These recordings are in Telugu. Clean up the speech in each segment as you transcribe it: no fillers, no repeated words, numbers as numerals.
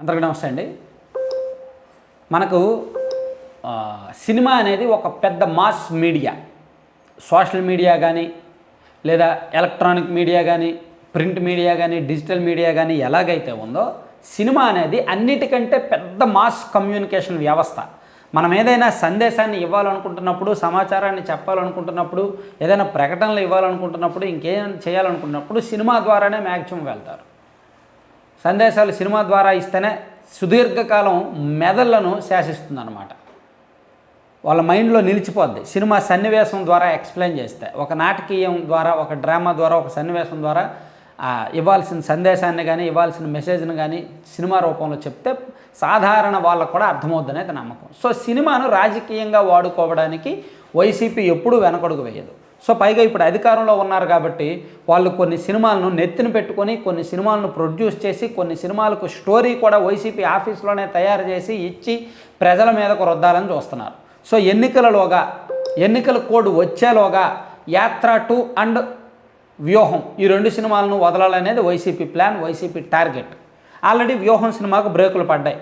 అందరికీ నమస్తే అండి. మనకు సినిమా అనేది ఒక పెద్ద మాస్ మీడియా. సోషల్ మీడియా కానీ, లేదా ఎలక్ట్రానిక్ మీడియా కానీ, ప్రింట్ మీడియా కానీ, డిజిటల్ మీడియా కానీ ఎలాగైతే ఉందో, సినిమా అనేది అన్నిటికంటే పెద్ద మాస్ కమ్యూనికేషన్ వ్యవస్థ. మనం ఏదైనా సందేశాన్ని ఇవ్వాలనుకుంటున్నప్పుడు, సమాచారాన్ని చెప్పాలనుకుంటున్నప్పుడు, ఏదైనా ప్రకటనలు ఇవ్వాలనుకుంటున్నప్పుడు, ఇంకేం చేయాలనుకుంటున్నప్పుడు సినిమా ద్వారానే మ్యాక్సిమం వెళ్తారు. సందేశాలు సినిమా ద్వారా ఇస్తేనే సుదీర్ఘకాలం మెదళ్లను శాసిస్తుందన్నమాట. వాళ్ళ మైండ్లో నిలిచిపోద్ది. సినిమా సన్నివేశం ద్వారా ఎక్స్ప్లెయిన్ చేస్తే, ఒక నాటకీయం ద్వారా, ఒక డ్రామా ద్వారా, ఒక సన్నివేశం ద్వారా ఇవ్వాల్సిన సందేశాన్ని కానీ, ఇవ్వాల్సిన మెసేజ్ని కానీ సినిమా రూపంలో చెప్తే సాధారణ వాళ్ళకు కూడా అర్థమవుద్దనేది నమ్మకం. సో సినిమాను రాజకీయంగా వాడుకోవడానికి వైసీపీ ఎప్పుడూ వెనకడుగు వేయదు. సో పైగా ఇప్పుడు అధికారంలో ఉన్నారు కాబట్టి వాళ్ళు కొన్ని సినిమాలను నెత్తిన పెట్టుకొని, కొన్ని సినిమాలను ప్రొడ్యూస్ చేసి, కొన్ని సినిమాలకు స్టోరీ కూడా వైసీపీ ఆఫీస్లోనే తయారు చేసి ఇచ్చి ప్రజల మీదకు రుద్దాలని చూస్తున్నారు. సో ఎన్నికల కోడ్ వచ్చేలోగా యాత్ర 2 అండ్ వ్యూహం ఈ 2 సినిమాలను వదలాలనేది YCP plan, YCP target. Already Vyuham సినిమాకు బ్రేకులు పడ్డాయి.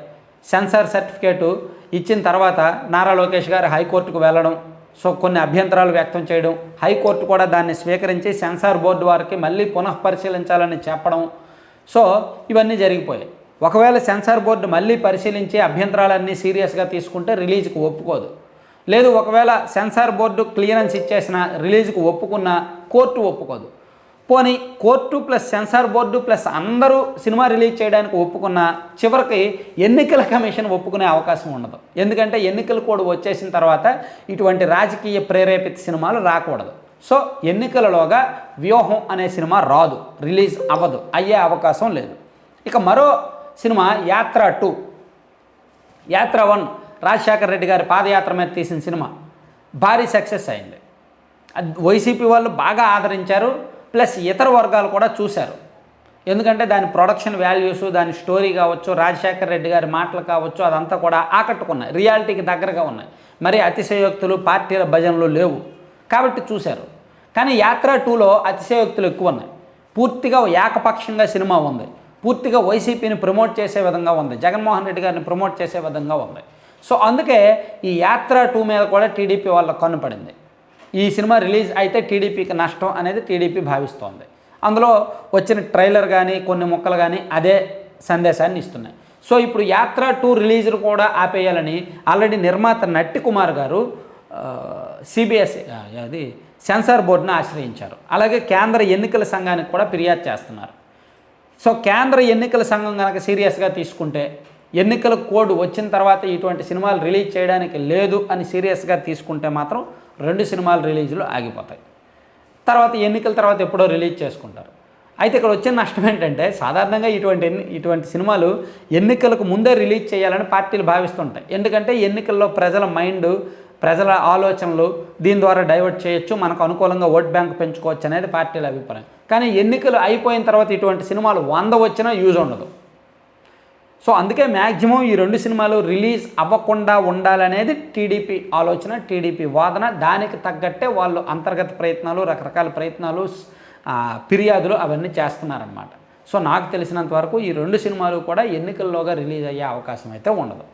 సెన్సార్ సర్టిఫికేటు ఇచ్చిన తర్వాత నారా లోకేష్ గారు హైకోర్టుకు వెళ్ళడం, సో కొన్ని అభ్యంతరాలు వ్యక్తం చేయడం, హైకోర్టు కూడా దాన్ని స్వీకరించి సెన్సార్ బోర్డు వారికి మళ్ళీ పునఃపరిశీలించాలని చెప్పడం. సో ఇవన్నీ జరిగిపోయాయి. ఒకవేళ సెన్సార్ బోర్డు మళ్ళీ పరిశీలించి అభ్యంతరాలన్నీ సీరియస్గా తీసుకుంటే రిలీజ్కి ఒప్పుకోదు. లేదు, ఒకవేళ సెన్సార్ బోర్డు క్లియరెన్స్ ఇచ్చేసిన రిలీజ్కి ఒప్పుకున్న కోర్టు ఒప్పుకోదు. పోనీ court plus censor board plus అందరూ సినిమా రిలీజ్ చేయడానికి ఒప్పుకున్న చివరికి ఎన్నికల కమిషన్ ఒప్పుకునే అవకాశం ఉండదు. ఎందుకంటే ఎన్నికల కోడ్ వచ్చేసిన తర్వాత ఇటువంటి రాజకీయ ప్రేరేపిత సినిమాలు రాకూడదు. సో ఎన్నికలలోగా వ్యూహం అనే సినిమా రాదు, రిలీజ్ అవ్వదు, అయ్యే అవకాశం లేదు. ఇక మరో సినిమా యాత్ర 2. యాత్ర 1 రాజశేఖర రెడ్డి గారి పాదయాత్ర మీద తీసిన సినిమా భారీ సక్సెస్ అయింది. వైసీపీ వాళ్ళు బాగా ఆదరించారు, ప్లస్ ఇతర వర్గాలు కూడా చూశారు. ఎందుకంటే దాని ప్రొడక్షన్ వాల్యూస్, దాని స్టోరీ కావచ్చు, రాజశేఖర రెడ్డి గారి మాటలు కావచ్చు, అదంతా కూడా ఆకట్టుకున్నాయి, రియాలిటీకి దగ్గరగా ఉన్నాయి. మరి అతిశయోక్తులు, పార్టీల భజనలు లేవు కాబట్టి చూశారు. కానీ యాత్ర 2లో అతిశయోక్తులు ఎక్కువ ఉన్నాయి. పూర్తిగా ఏకపక్షంగా సినిమా ఉంది, పూర్తిగా వైసీపీని ప్రమోట్ చేసే విధంగా ఉంది, జగన్మోహన్ రెడ్డి గారిని ప్రమోట్ చేసే విధంగా ఉంది. సో అందుకే ఈ యాత్ర 2 మీద కూడా టీడీపీ వాళ్ళకు కన్నుపడింది. ఈ సినిమా రిలీజ్ అయితే టీడీపీకి నష్టం అనేది టీడీపీ భావిస్తోంది. అందులో వచ్చిన ట్రైలర్ కానీ, కొన్ని ముక్కలు కానీ అదే సందేశాన్ని ఇస్తున్నాయి. సో ఇప్పుడు యాత్ర 2 రిలీజ్ కూడా ఆపేయాలని ఆల్రెడీ నిర్మాత నట్టి కుమార్ గారు సిబిఎస్ఈ అది సెన్సార్ బోర్డును ఆశ్రయించారు. అలాగే కేంద్ర ఎన్నికల సంఘానికి కూడా ఫిర్యాదు చేస్తున్నారు. సో కేంద్ర ఎన్నికల సంఘం కనుక సీరియస్గా తీసుకుంటే, ఎన్నికల కోడ్ వచ్చిన తర్వాత ఇటువంటి సినిమాలు రిలీజ్ చేయడానికి లేదు అని సీరియస్గా తీసుకుంటే మాత్రం 2 సినిమాల రిలీజులు ఆగిపోతాయి. తర్వాత ఎన్నికల తర్వాత ఎప్పుడో రిలీజ్ చేసుకుంటారు. అయితే ఇక్కడ వచ్చిన నష్టం ఏంటంటే, సాధారణంగా ఇటువంటి సినిమాలు ఎన్నికలకు ముందే రిలీజ్ చేయాలని పార్టీలు భావిస్తుంటాయి. ఎందుకంటే ఎన్నికల్లో ప్రజల మైండ్, ప్రజల ఆలోచనలు దీని ద్వారా డైవర్ట్ చేయొచ్చు, మనకు అనుకూలంగా ఓట్ బ్యాంక్ పెంచుకోవచ్చు అనేది పార్టీల అభిప్రాయం. కానీ ఎన్నికలు అయిపోయిన తర్వాత ఇటువంటి సినిమాలు 100 వచ్చినా యూజ్ ఉండదు. సో అందుకే మ్యాక్సిమం ఈ 2 సినిమాలు రిలీజ్ అవ్వకుండా ఉండాలనేది టీడీపీ ఆలోచన, టీడీపీ వాదన. దానికి తగ్గట్టే వాళ్ళు అంతర్గత ప్రయత్నాలు, రకరకాల ప్రయత్నాలు, ఫిర్యాదులు అవన్నీ చేస్తున్నారన్నమాట. సో నాకు తెలిసినంత వరకు ఈ 2 సినిమాలు కూడా ఎన్నికల్లోగా రిలీజ్ అయ్యే అవకాశం అయితే ఉండదు.